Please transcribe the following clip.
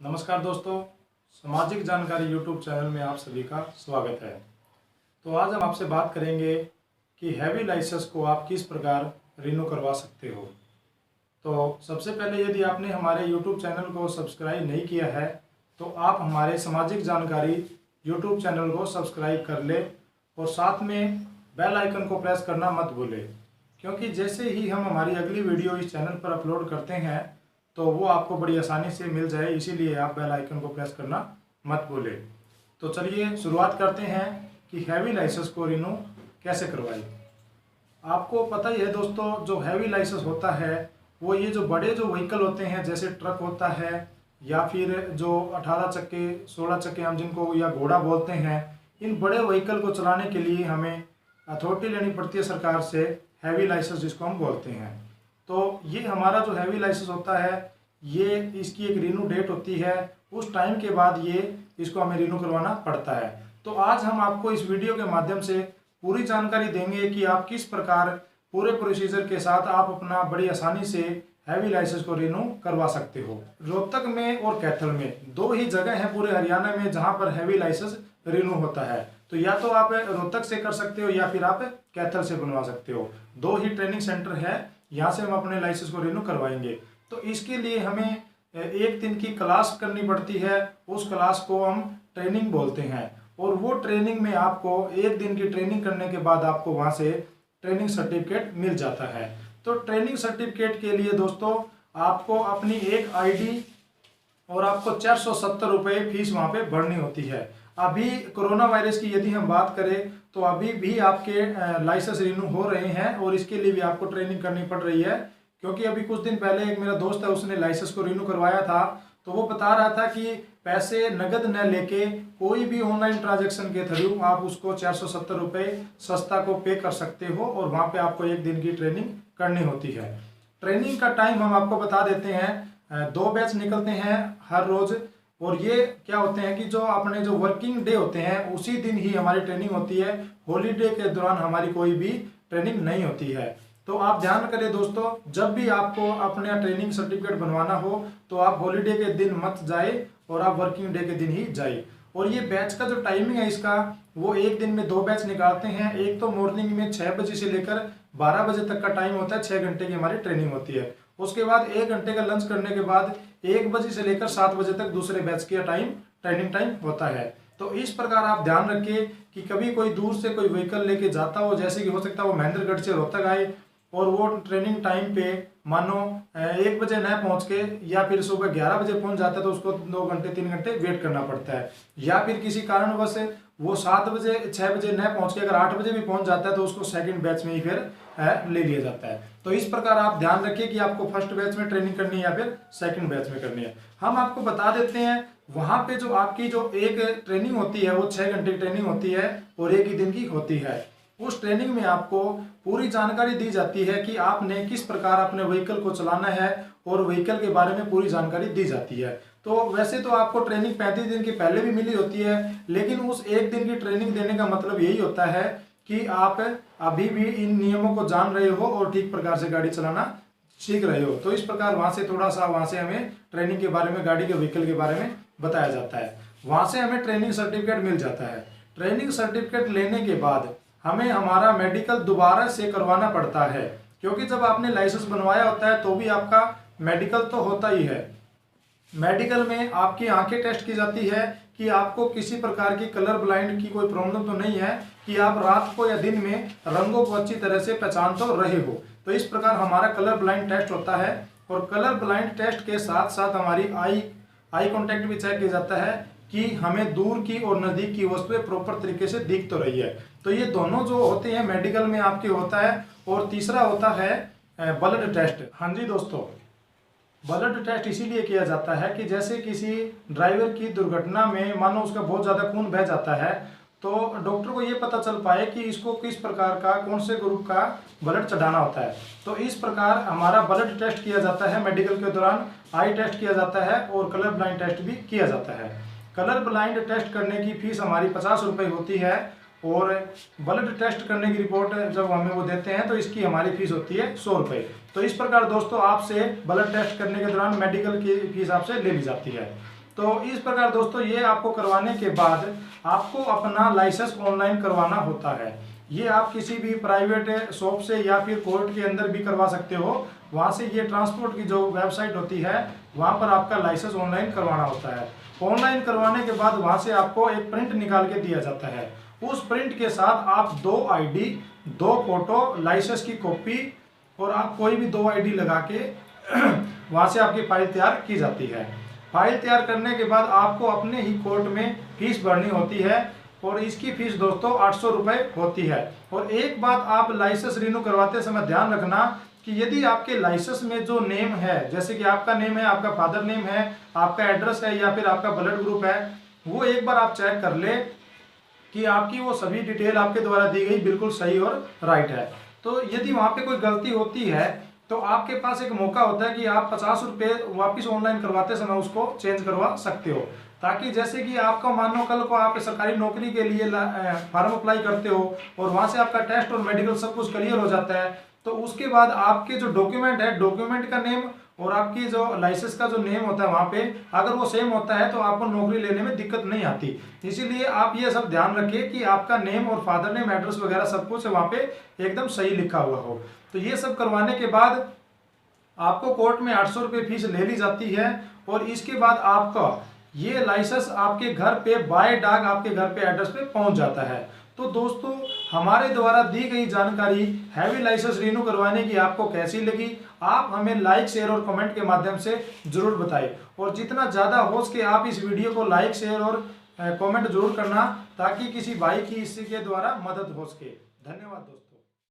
नमस्कार दोस्तों, सामाजिक जानकारी यूट्यूब चैनल में आप सभी का स्वागत है। तो आज हम आपसे बात करेंगे कि हैवी लाइसेंस को आप किस प्रकार रिन्यू करवा सकते हो। तो सबसे पहले यदि आपने हमारे यूट्यूब चैनल को सब्सक्राइब नहीं किया है तो आप हमारे सामाजिक जानकारी यूट्यूब चैनल को सब्सक्राइब कर ले और साथ में बेल आइकन को प्रेस करना मत भूलें, क्योंकि जैसे ही हम हमारी अगली वीडियो इस चैनल पर अपलोड करते हैं तो वो आपको बड़ी आसानी से मिल जाए, इसीलिए आप बेल आइकन को प्रेस करना मत भूलें। तो चलिए शुरुआत करते हैं कि हैवी लाइसेंस को रिन्यू कैसे करवाएं। आपको पता ही है दोस्तों, जो हैवी लाइसेंस होता है वो ये जो बड़े जो व्हीकल होते हैं जैसे ट्रक होता है या फिर जो 18 चक्के 16 चक्के हम जिनको या घोड़ा बोलते हैं, इन बड़े व्हीकल को चलाने के लिए हमें अथॉरिटी लेनी पड़ती है सरकार से, हैवी लाइसेंस जिसको हम बोलते हैं। तो ये हमारा जो हैवी लाइसेंस होता है ये इसकी एक रिन्यू डेट होती है, उस टाइम के बाद ये इसको हमें रिन्यू करवाना पड़ता है। तो आज हम आपको इस वीडियो के माध्यम से पूरी जानकारी देंगे कि आप किस प्रकार पूरे प्रोसीजर के साथ आप अपना बड़ी आसानी से हैवी लाइसेंस को रिन्यू करवा सकते हो। रोहतक में और कैथल में दो ही जगह है पूरे हरियाणा में जहां पर हैवी लाइसेंस रिन्यू होता है। तो या तो आप रोहतक से कर सकते हो या फिर आप कैथल से बनवा सकते हो। दो ही ट्रेनिंग सेंटर है, यहाँ से हम अपने लाइसेंस को रिन्यू करवाएंगे। तो इसके लिए हमें एक दिन की क्लास करनी पड़ती है, उस क्लास को हम ट्रेनिंग बोलते हैं। और वो ट्रेनिंग में आपको एक दिन की ट्रेनिंग करने के बाद आपको वहाँ से ट्रेनिंग सर्टिफिकेट मिल जाता है। तो ट्रेनिंग सर्टिफिकेट के लिए दोस्तों आपको अपनी एक आईडी और आपको 470 रुपये फीस वहाँ पे भरनी होती है। अभी कोरोना वायरस की यदि हम बात करें तो अभी भी आपके लाइसेंस रिन्यू हो रहे हैं और इसके लिए भी आपको ट्रेनिंग करनी पड़ रही है, क्योंकि अभी कुछ दिन पहले एक मेरा दोस्त है उसने लाइसेंस को रिन्यू करवाया था। तो वो बता रहा था कि पैसे नगद न लेके कोई भी ऑनलाइन ट्रांजेक्शन के थ्रू आप उसको 470 रुपये सस्ता को पे कर सकते हो और वहाँ पे आपको एक दिन की ट्रेनिंग करनी होती है। ट्रेनिंग का टाइम हम आपको बता देते हैं, 2 बैच निकलते हैं हर रोज। और ये क्या होते हैं कि जो अपने जो वर्किंग डे होते हैं उसी दिन ही हमारी ट्रेनिंग होती है, हॉलीडे के दौरान हमारी कोई भी ट्रेनिंग नहीं होती है। तो आप ध्यान करें दोस्तों, जब भी आपको अपना ट्रेनिंग सर्टिफिकेट बनवाना हो तो आप हॉलीडे के दिन मत जाए और आप वर्किंग डे के दिन ही जाए। और ये बैच का जो टाइमिंग है इसका, वो एक दिन में 2 बैच निकालते हैं। एक तो मॉर्निंग में 6 बजे से लेकर 12 बजे तक का टाइम होता है, 6 घंटे की हमारी ट्रेनिंग होती है। उसके बाद 1 घंटे का लंच करने के बाद 1 बजे से लेकर 7 बजे तक दूसरे बैच का ट्रेनिंग टाइम होता है। तो इस प्रकार आप ध्यान रखिए कि कभी कोई दूर से कोई व्हीकल लेके जाता हो, जैसे कि हो सकता है वो महेंद्रगढ़ से रोहतक आए और वो ट्रेनिंग टाइम पे मानो 1 बजे न पहुंच के या फिर सुबह 11 बजे पहुंच जाता है तो उसको 2 घंटे 3 घंटे वेट करना पड़ता है। या फिर किसी कारणवश वो 7 बजे 6 बजे न पहुंच के अगर 8 बजे भी पहुंच जाता है तो उसको सेकंड बैच में ही फिर ले लिया जाता है। तो इस प्रकार आप ध्यान रखिए कि आपको फर्स्ट बैच में ट्रेनिंग करनी है या फिर सेकंड बैच में करनी है। हम आपको बता देते हैं वहां पे जो आपकी जो एक ट्रेनिंग होती है वो 6 घंटे की ट्रेनिंग होती है और एक ही दिन की होती है। उस ट्रेनिंग में आपको पूरी जानकारी दी जाती है कि आपने किस प्रकार अपने व्हीकल को चलाना है और व्हीकल के बारे में पूरी जानकारी दी जाती है। तो वैसे तो आपको ट्रेनिंग 35 दिन की पहले भी मिली होती है, लेकिन उस एक दिन की ट्रेनिंग देने का मतलब यही होता है कि आप अभी भी इन नियमों को जान रहे हो और ठीक प्रकार से गाड़ी चलाना सीख रहे हो। तो इस प्रकार वहां से थोड़ा सा वहां से हमें ट्रेनिंग के बारे में, गाड़ी के व्हीकल के बारे में बताया जाता है। वहां से हमें ट्रेनिंग सर्टिफिकेट मिल जाता है। ट्रेनिंग सर्टिफिकेट लेने के बाद हमें हमारा मेडिकल दोबारा से करवाना पड़ता है, क्योंकि जब आपने लाइसेंस बनवाया होता है तो भी आपका मेडिकल तो होता ही है। मेडिकल में आपकी आंखें टेस्ट की जाती है कि आपको किसी प्रकार की कलर ब्लाइंड की कोई प्रॉब्लम तो नहीं है, कि आप रात को या दिन में रंगों को अच्छी तरह से पहचान तो रहे हो। तो इस प्रकार हमारा कलर ब्लाइंड टेस्ट होता है। और कलर ब्लाइंड टेस्ट के साथ साथ हमारी आई कॉन्टेक्ट भी चेक किया जाता है कि हमें दूर की और नजदीक की वस्तुएं प्रॉपर तरीके से दिख तो रही है। तो ये दोनों जो होते हैं मेडिकल में आपके होता है। और तीसरा होता है ब्लड टेस्ट। हाँ जी दोस्तों, ब्लड टेस्ट इसीलिए किया जाता है कि जैसे किसी ड्राइवर की दुर्घटना में मानो उसका बहुत ज़्यादा खून बह जाता है तो डॉक्टर को ये पता चल पाए कि इसको किस प्रकार का, कौन से ग्रुप का ब्लड चढ़ाना होता है। तो इस प्रकार हमारा ब्लड टेस्ट किया जाता है मेडिकल के दौरान, आई टेस्ट किया जाता है और कलर ब्लाइंड टेस्ट भी किया जाता है। कलर ब्लाइंड टेस्ट करने की फीस हमारी 50 रुपये होती है और ब्लड टेस्ट करने की रिपोर्ट जब हमें वो देते हैं तो इसकी हमारी फीस होती है 100 रुपये। तो इस प्रकार दोस्तों आपसे ब्लड टेस्ट करने के दौरान मेडिकल की फीस आपसे ले ली जाती है। तो इस प्रकार दोस्तों ये आपको करवाने के बाद आपको अपना लाइसेंस ऑनलाइन करवाना होता है। ये आप किसी भी प्राइवेट शॉप से या फिर कोर्ट के अंदर भी करवा सकते हो। वहाँ से ये ट्रांसपोर्ट की जो वेबसाइट होती है वहाँ पर आपका लाइसेंस ऑनलाइन करवाना होता है। ऑनलाइन करवाने के बाद वहाँ से आपको एक प्रिंट निकाल के दिया जाता है। उस प्रिंट के साथ आप 2 ID, 2 फोटो, लाइसेंस की कॉपी और आप कोई भी 2 ID लगा के वहाँ से आपकी फाइल तैयार की जाती है। फाइल तैयार करने के बाद आपको अपने ही कोर्ट में फीस भरनी होती है और इसकी फीस दोस्तों 800 रुपये होती है। और एक बात आप लाइसेंस रिन्यू करवाते समय ध्यान रखना कि यदि आपके लाइसेंस में जो नेम है, जैसे कि आपका नेम है, आपका फादर नेम है, आपका एड्रेस है या फिर आपका ब्लड ग्रुप है, वो एक बार आप चेक कर ले कि आपकी वो सभी डिटेल आपके द्वारा दी गई बिल्कुल सही और राइट है। तो यदि वहाँ पे कोई गलती होती है तो आपके पास एक मौका होता है कि आप 50 रुपये वापिस ऑनलाइन करवाते समय उसको चेंज करवा सकते हो, ताकि जैसे कि आपका मानो कल को आप सरकारी नौकरी के लिए फॉर्म अप्लाई करते हो और वहाँ से आपका टेस्ट और मेडिकल सब कुछ क्लियर हो जाता है, तो उसके बाद आपके जो डॉक्यूमेंट है, डॉक्यूमेंट का नेम और आपकी जो लाइसेंस का जो नेम होता है वहाँ पे अगर वो सेम होता है तो आपको नौकरी लेने में दिक्कत नहीं आती। इसीलिए आप ये सब ध्यान रखिए कि आपका नेम और फादर नेम, एड्रेस वगैरह सब कुछ वहाँ पे एकदम सही लिखा हुआ हो। तो ये सब करवाने के बाद आपको कोर्ट में 800 रुपये फीस ले ली जाती है और इसके बाद आपका ये लाइसेंस आपके घर पे बाय डाक आपके घर पे एड्रेस पे पहुंच जाता है। तो दोस्तों हमारे द्वारा दी गई जानकारी हैवी लाइसेंस रिन्यू करवाने की आपको कैसी लगी, आप हमें लाइक, शेयर और कमेंट के माध्यम से जरूर बताएं। और जितना ज़्यादा हो सके आप इस वीडियो को लाइक, शेयर और कमेंट जरूर करना, ताकि किसी भाई की इसके द्वारा मदद हो सके। धन्यवाद दोस्तों।